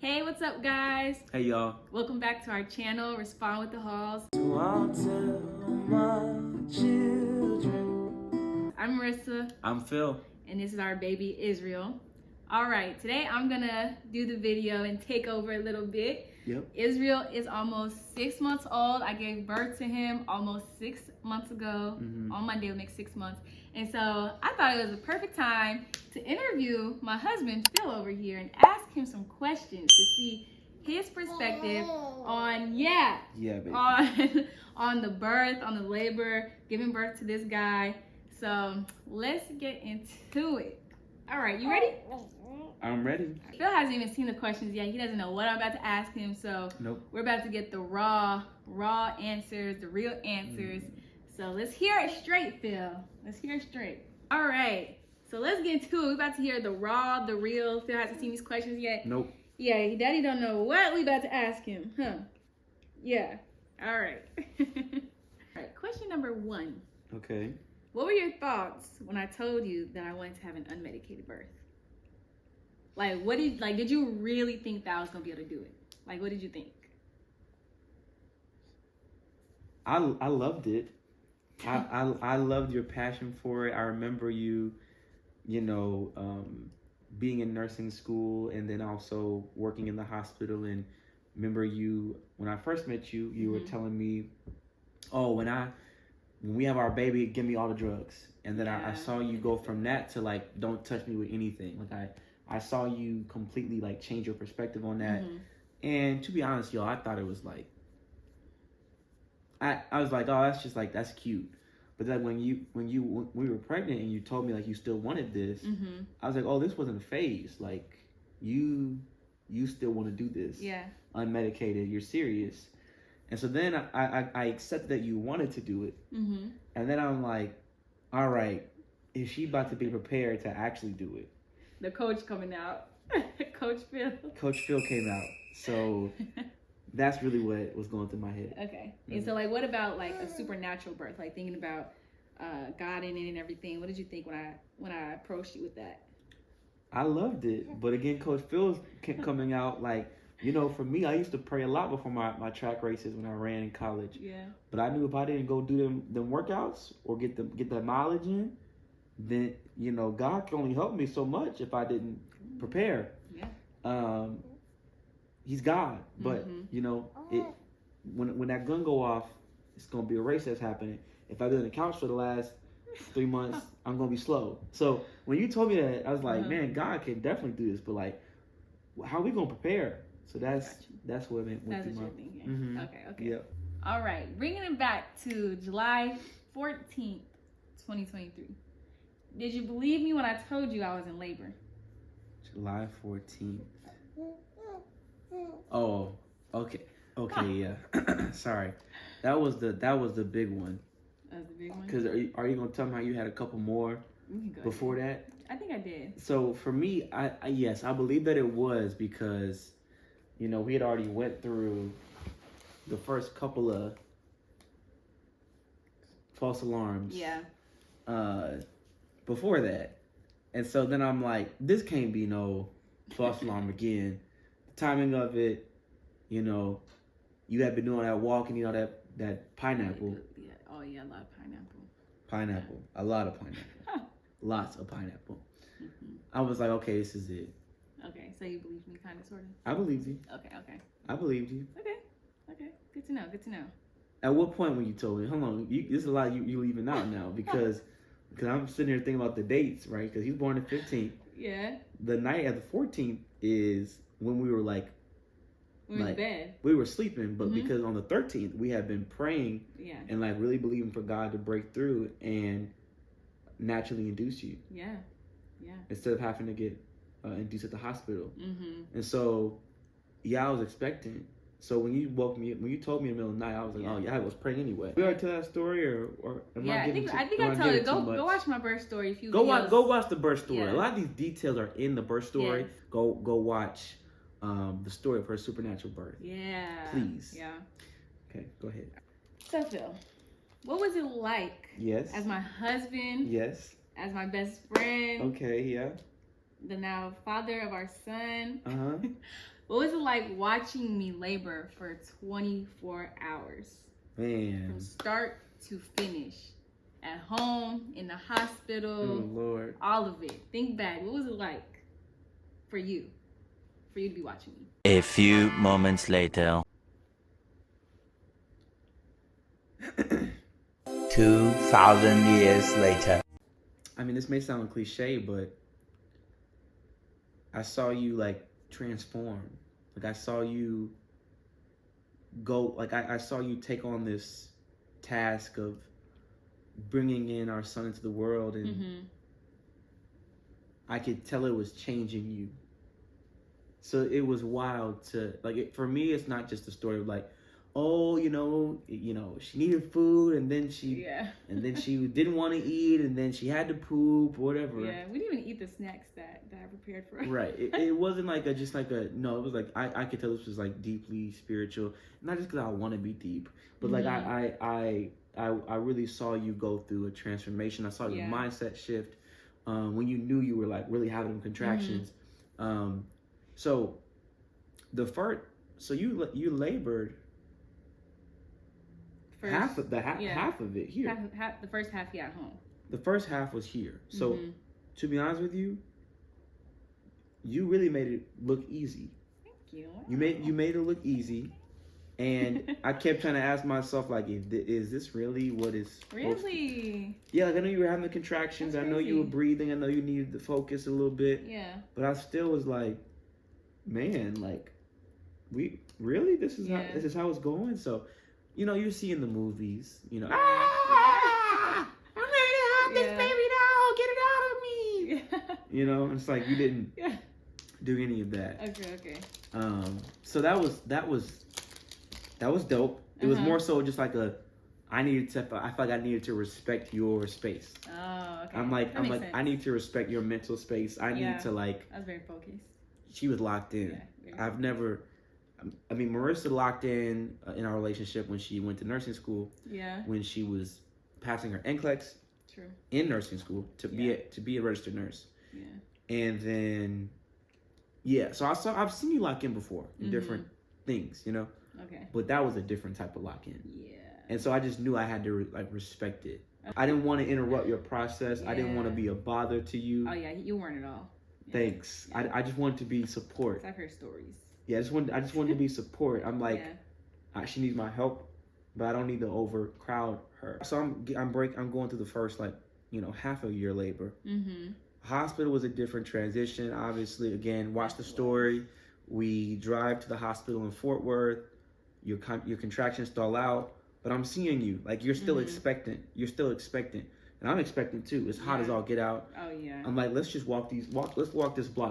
Hey, what's up, guys? Hey, y'all. Welcome back to our channel, Respond with the Halls. So I'll tell my children. I'm Marissa, I'm Phil. and this is our baby Israel. All right, today I'm gonna do the video and take over a little bit. Yep. Israel is almost 6 months old. I gave birth to him almost 6 months ago. On Monday will make 6 months. And so I thought it was a perfect time to interview my husband, Phil, over here and ask him some questions to see his perspective on, baby. on the birth, on the labor, giving birth to this guy. So let's get into it. All right, you ready? I'm ready. Phil hasn't even seen the questions yet. He doesn't know what I'm about to ask him. So Nope. we're about to get the raw answers, the real answers. So let's hear it straight, Phil. Let's hear it straight. All right. So let's get into it. We're about to hear the raw, the real. Phil hasn't seen these questions yet. Nope. Yeah, Daddy don't know what we about to ask him, huh? Yeah. All right. All right. Question number 1. Okay. What were your thoughts when I told you that I wanted to have an unmedicated birth? Like, did you really think that I was gonna be able to do it? Like, what did you think? I loved it. I loved your passion for it. I remember you, being in nursing school and then also working in the hospital. And remember you, when I first met you, you were telling me, oh, when we have our baby, give me all the drugs. And then I saw you go from that to like, don't touch me with anything. Like I saw you completely like change your perspective on that. And to be honest, y'all, I thought it was like, I was like, oh, that's cute. But then when we were pregnant and you told me like you still wanted this, I was like, oh, this wasn't a phase. Like you still want to do this. Yeah. Unmedicated, you're serious. And so then I accepted that you wanted to do it. And then I'm like, all right, is she about to be prepared to actually do it? The coach coming out. Coach Phil. Coach Phil came out. So that's really what was going through my head. Okay. And so, like, what about like a supernatural birth? Like thinking about God in it and everything. What did you think when I approached you with that? I loved it, but again, Coach Phil's coming out like, for me, I used to pray a lot before my track races when I ran in college. Yeah. But I knew if I didn't go do them workouts or get the mileage in, then God can only help me so much if I didn't prepare. Yeah. He's God, but when that gun go off, it's gonna be a race that's happening. If I've been on the couch for the last 3 months, I'm gonna be slow. So when you told me that, I was like, man, God can definitely do this, but like, how are we gonna prepare? So that's what it went That's through what my. you're thinking. Okay. Yep. All right, bringing it back to July 14th, 2023. Did you believe me when I told you I was in labor? July 14th. Oh, okay, yeah. Sorry, that was the big one. That was the big one. Because are you gonna tell me how you had a couple more before that? I think I did. So for me, yes, I believe that it was because, we had already went through the first couple of false alarms. Yeah. Before that, and so then I'm like, this can't be no false alarm again. The timing of it, you had been doing that walk and that pineapple. Yeah. Oh yeah, a lot of pineapple. Pineapple, a lot of pineapple, lots of pineapple. I was like, okay, this is it. Okay, so you believed me, kind of, sort of. I believed you. Okay. I believed you. Okay. Good to know. At what point when you told me? Hold on, there's a lot you leaving out now because I'm sitting here thinking about the dates, right? Because he was born the 15th. Yeah. The night of the 14th is when we were like. We were in bed. We were sleeping, but because on the 13th we had been praying and like really believing for God to break through and naturally induce you. Yeah. Instead of having to get induced at the hospital. And so, I was expecting. So when you told me in the middle of the night, I was like, oh yeah, I was praying anyway. We already tell that story, or am I getting I think I told you. Go watch my birth story. If you go watch the birth story. Yeah. A lot of these details are in the birth story. Yes. Go watch the story of her supernatural birth. Yeah. Please. Yeah. Okay, go ahead. So Phil, what was it like? Yes. As my husband. Yes. As my best friend. Okay. Yeah. The now father of our son. Uh huh. What was it like watching me labor for 24 hours? Man. From start to finish. At home, in the hospital. Oh, Lord. All of it. Think back. What was it like for you? For you to be watching me? A few moments later. 2,000 years later. I mean, this may sound cliche, but I saw you like transform. Like I saw you go, like I saw you take on this task of bringing in our son into the world, and I could tell it was changing you. So it was wild to, like, for me, it's not just a story of like, oh, you know, she needed food, and then she didn't want to eat, and then she had to poop, whatever. Yeah, we didn't even eat the snacks that I prepared for us. Right. It wasn't like it was like, I could tell this was like deeply spiritual, not just because I want to be deep, but like I really saw you go through a transformation. I saw your mindset shift when you knew you were like really having them contractions. So you labored. Half of it here. The first half at home. The first half was here. So to be honest with you, you really made it look easy. Thank you. Wow. You made it look easy, and I kept trying to ask myself like, is this really what is really? Yeah, like I know you were having the contractions. I know you were breathing. I know you needed to focus a little bit. Yeah. But I still was like, man, like, this is how it's going. So. You know, you see in the movies, you know, I'm ready to have this baby now, get it out of me. Yeah. You know, it's like you didn't do any of that. Okay. So that was dope. It was more so just like I felt like I needed to respect your space. Oh, okay. I'm like, I need to respect your mental space. I need to like. I was very focused. She was locked in. Yeah, Marissa locked in our relationship when she went to nursing school. Yeah. When she was passing her NCLEX. True. In nursing school to be a registered nurse. Yeah. And then, so I've seen you lock in before in different things, you know. Okay. But that was a different type of lock in. Yeah. And so I just knew I had to respect it. Okay. I didn't want to interrupt your process. Yeah. I didn't want to be a bother to you. Oh yeah, you weren't at all. Yeah. Thanks. Yeah. I just wanted to be support. I've heard stories. Yeah, I just wanted to be support. I'm like, she needs my help, but I don't need to overcrowd her. So I'm going through the first half of your labor. Hospital was a different transition. Obviously, again, watch the story. We drive to the hospital in Fort Worth. Your contractions stall out, but I'm seeing you like you're still expectant. You're still expectant, and I'm expectant too. It's hot as all get out. Oh yeah. I'm like, let's just walk this block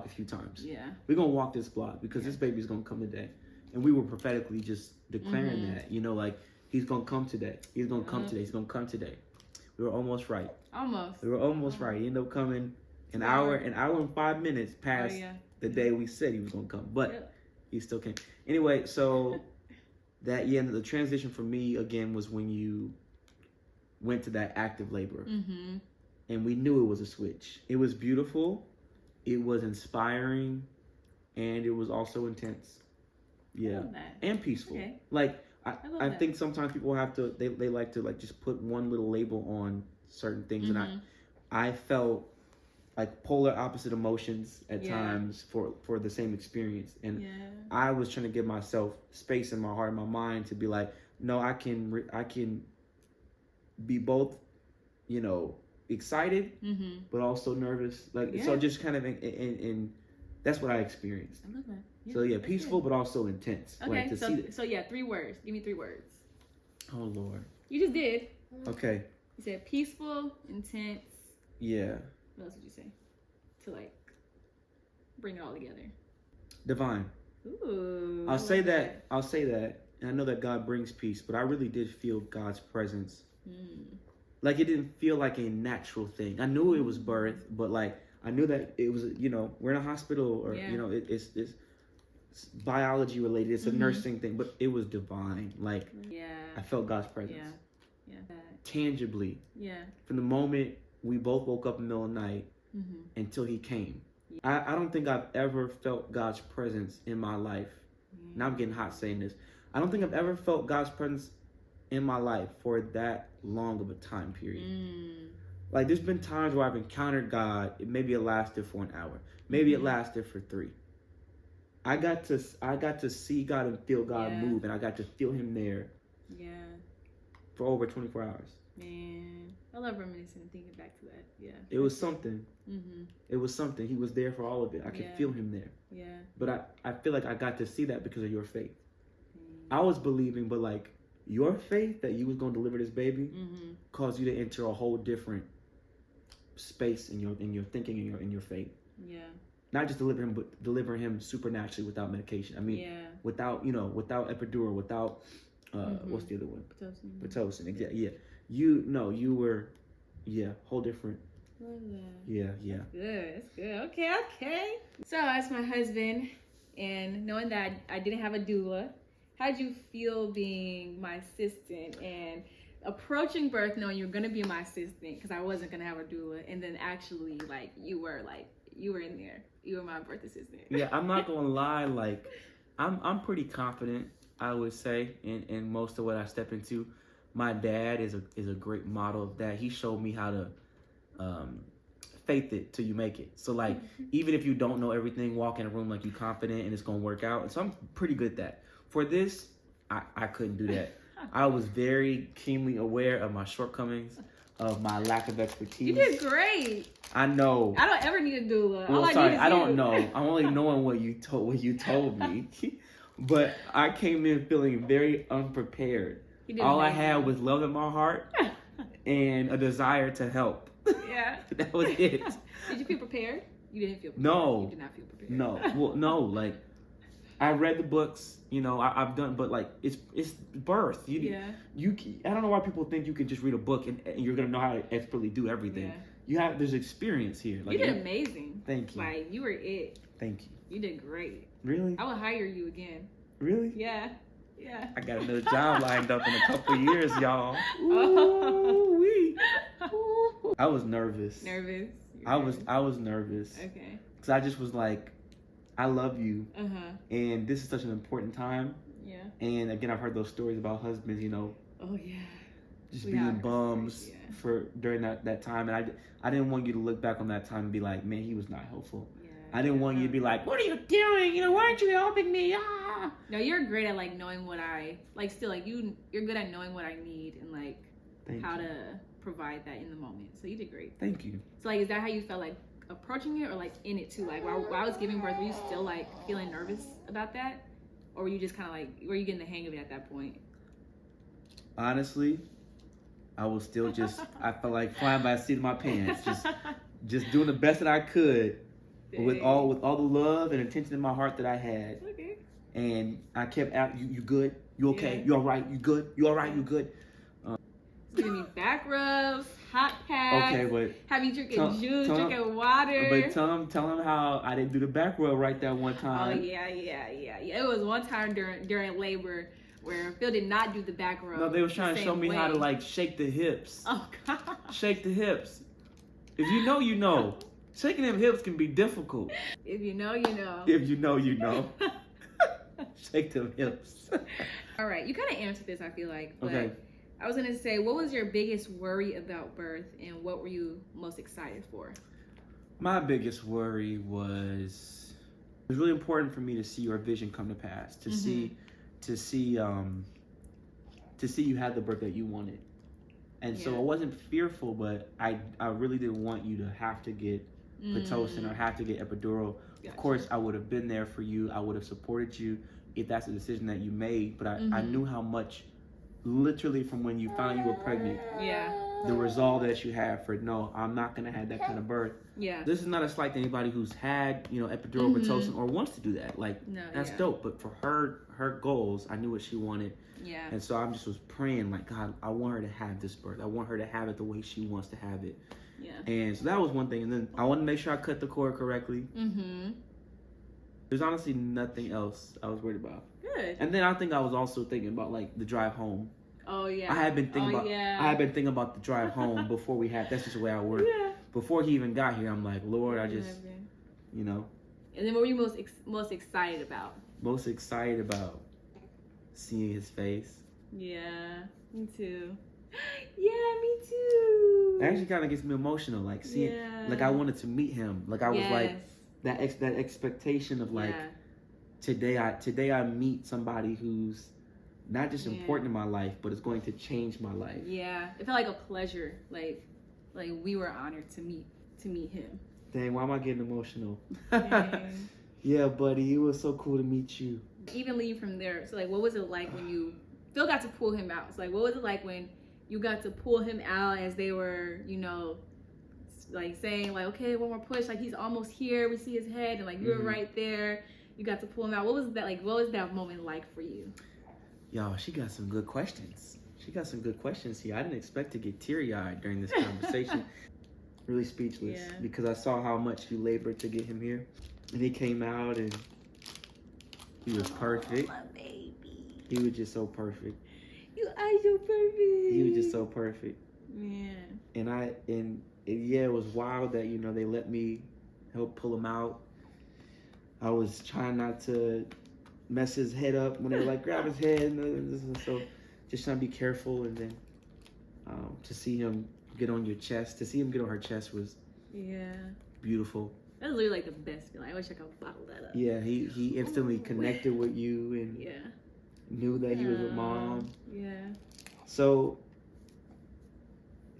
a few times. Yeah. We're gonna walk this block because this baby's gonna come today, and we were prophetically just declaring that. You know, like he's gonna come today. He's gonna come today. He's gonna come today. We were almost right. Almost. We were almost right. He ended up coming an hour and 5 minutes past the day we said he was gonna come, but he still came. Anyway, so the transition for me again was when you went to that active labor, and we knew it was a switch. It was beautiful, it was inspiring, and it was also intense. Yeah, and peaceful. Okay. Like I think sometimes people have to they like to like just put one little label on certain things, and I felt like polar opposite emotions at times for the same experience, and I was trying to give myself space in my heart and my mind to be like, no, I can be both, you know, excited but also nervous, like so just kind of in that's what I experienced. I love that. So peaceful but also intense. Okay, like, so 3 words. Give me 3 words. Oh Lord. You just did. Okay. You said peaceful, intense. Yeah. What else would you say? To like bring it all together. Divine. Ooh. I'll say that. And I know that God brings peace, but I really did feel God's presence. Like it didn't feel like a natural thing. I knew it was birth, but like I knew that it was, you know, we're in a hospital or you know, it's biology related. It's a nursing thing, but it was divine. Like I felt God's presence. Yeah. Tangibly. Yeah. From the moment we both woke up in the middle of the night until he came. I don't think I've ever felt God's presence in my life. Now I'm getting hot saying this. I don't think I've ever felt God's presence in my life for that long of a time period. Like, there's been times where I've encountered God. Maybe it lasted for an hour. Maybe it lasted for 3. I got to see God and feel God move, and I got to feel Him there. Yeah. For over 24 hours. Man, I love reminiscing and thinking back to that. Yeah. It was something. It was something. He was there for all of it. I could feel Him there. Yeah. But I feel like I got to see that because of your faith. I was believing, but like your faith that you was gonna deliver this baby caused you to enter a whole different space in your thinking, in your faith. Yeah. Not just deliver him, but deliver him supernaturally without medication. I mean, without epidural, without what's the other one? Pitocin. Exactly. Yeah. You were, whole different. Love that. Yeah. That's good. Okay. So as my husband, and knowing that I didn't have a doula, how'd you feel being my assistant and approaching birth knowing you were gonna be my assistant because I wasn't gonna have a doula, and then actually you were in there. You were my birth assistant. Yeah, I'm not gonna lie. Like, I'm pretty confident, I would say, in most of what I step into. My dad is a great model of that. He showed me how to faith it till you make it. So like, even if you don't know everything, walk in a room like you confident and it's gonna work out. And so I'm pretty good at that. For this, I couldn't do that. I was very keenly aware of my shortcomings, of my lack of expertise. You did great. I know. I don't ever need a doula. Well, I don't know. I'm only knowing what you told me. But I came in feeling very unprepared. All I had was love in my heart and a desire to help. Yeah. That was it. Did you feel prepared? You didn't feel prepared. No. You did not feel prepared. No. Well, no. Like, I read the books, I've done, but like it's birth. I don't know why people think you can just read a book and you're gonna know how to expertly do everything. Yeah. There's experience here. Like, you did amazing. Thank you. Like, you were it. Thank you. You did great. Really? I would hire you again. Really? Yeah. I got another job lined up in a couple of years, y'all. Ooh-wee. I was nervous. Nervous? I was nervous. Okay. Because I just was like, I love you. Uh-huh. And this is such an important time. Yeah. And again, I've heard those stories about husbands, Oh, yeah. just being bums for during that time. And I didn't want you to look back on that time and be like, man, he was not helpful. Yeah. I didn't want you to be like, what are you doing? Why aren't you helping me? Ah. No, you're great at like knowing what you're good at knowing what I need and like how to provide that in the moment. So you did great. Thank you. So like, is that how you felt like approaching it, or like in it too? Like while I was giving birth, were you still like feeling nervous about that? Or were you just kind of like, were you getting the hang of it at that point? Honestly, I was still I felt like flying by the seat of my pants, just doing the best that I could with all the love and attention in my heart that I had. Okay. And I kept out, you good? You okay? Yeah. You all right? You good? You all right? You good? Giving me back rubs, hot packs. Okay, but have you drinking juice, drinking water. But tell him how I didn't do the back rub right that one time. Oh yeah. It was one time during labor where Phil did not do the back rub. No, they were trying to show me how to like shake the hips. Oh God. Shake the hips. If you know, you know. Shaking them hips can be difficult. If you know, you know. If you know, you know. Shake them hips. All right, you kind of answered this, I feel like. But okay. I was gonna say, what was your biggest worry about birth, and what were you most excited for? My biggest worry was it was really important for me to see your vision come to pass, to see you had the birth that you wanted. And so I wasn't fearful, but I really didn't want you to have to get Pitocin or have to get epidural. Gotcha. Of course, I would have been there for you. I would have supported you if that's a decision that you made. But I knew how much, literally from when you found you were pregnant, the resolve that you have for, no, I'm not going to have that kind of birth. Yeah. This is not a slight to anybody who's had, epidural Pitocin or wants to do that. Like, that's dope. But for her goals, I knew what she wanted. Yeah. And so I just was praying, like, God, I want her to have this birth. I want her to have it the way she wants to have it. Yeah. And so that was one thing. And then I wanted to make sure I cut the cord correctly. Mm-hmm. There's honestly nothing else I was worried about. Good. And then I think I was also thinking about, like, the drive home. Oh, yeah. I had been thinking about the drive home before we had, that's just the way I work. Yeah. Before he even got here, I'm like, Lord, you know. And then what were you most excited about? Most excited about seeing his face. Yeah, me too. Yeah, me too. It actually kind of gets me emotional, like seeing, like I wanted to meet him. Like I was like that expectation of like today I meet somebody who's not just important in my life, but it's going to change my life. Yeah, it felt like a pleasure. Like we were honored to meet him. Dang, why am I getting emotional? Dang. Yeah, buddy, it was so cool to meet you. Even leave from there. So like, what was it like when you still got to pull him out? So like, what was it like when you got to pull him out as they were, you know, like saying like, okay, one more push, like he's almost here. We see his head, and like you were right there. You got to pull him out. What was that like? What was that moment like for you? Yo, she got some good questions. She got some good questions here. I didn't expect to get teary-eyed during this conversation. Really speechless because I saw how much you labored to get him here, and he came out and he was perfect. My baby. He was just so perfect. You are so perfect. He was just so perfect. Man. And it was wild that, you know, they let me help pull him out. I was trying not to mess his head up when they were like, grab his head. And so just trying to be careful. And then to see him get on your chest, to see him get on her chest was beautiful. That was literally like the best feeling. I wish I could bottle that up. Yeah, he instantly connected with you and knew that he was with mom. Yeah. So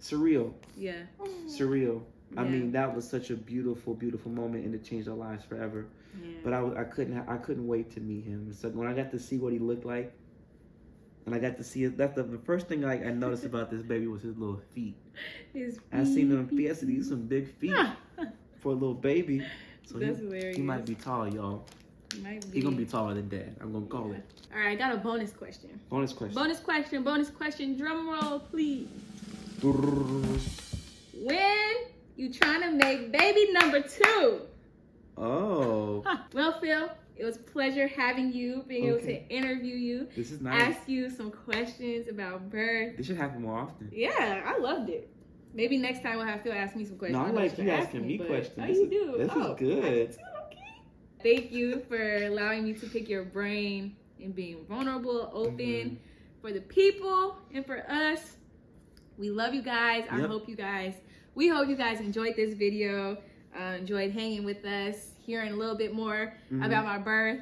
surreal. Yeah. Surreal. I mean, that was such a beautiful, beautiful moment, and it changed our lives forever. Yeah. But I couldn't wait to meet him. So when I got to see what he looked like, and I got to see it, that's the first thing I noticed about this baby was his little feet. His feet. I seen them feet. I said, these some big feet for a little baby. So that's hilarious. He might be tall, y'all. He's gonna be taller than Dad. I'm gonna call it. All right, I got a bonus question. Bonus question. Bonus question. Drum roll, please. When you trying to make baby number 2? Oh. Well, Phil, it was a pleasure having you, being able to interview you. This is nice. Ask you some questions about birth. This should happen more often. Yeah, I loved it. Maybe next time we'll have Phil ask me some questions. No, I like you asking me questions. Oh, you do? This is good. Thank you for allowing me to pick your brain and being vulnerable, open for the people and for us. We love you guys. We hope you guys enjoyed this video, enjoyed hanging with us, hearing a little bit more about my birth.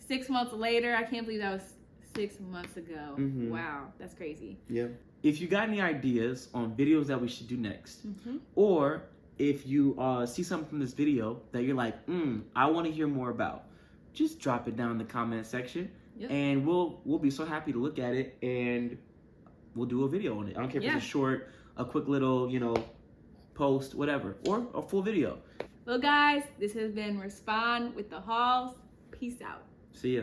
6 months later, I can't believe that was 6 months ago. Wow, that's crazy. Yeah. If you got any ideas on videos that we should do next, or if you see something from this video that you're like, I want to hear more about, just drop it down in the comment section, and we'll be so happy to look at it, and we'll do a video on it. I don't care if it's a short, a quick little, you know, post, whatever, or a full video. Well, guys, this has been Respond with the Halls. Peace out. See ya.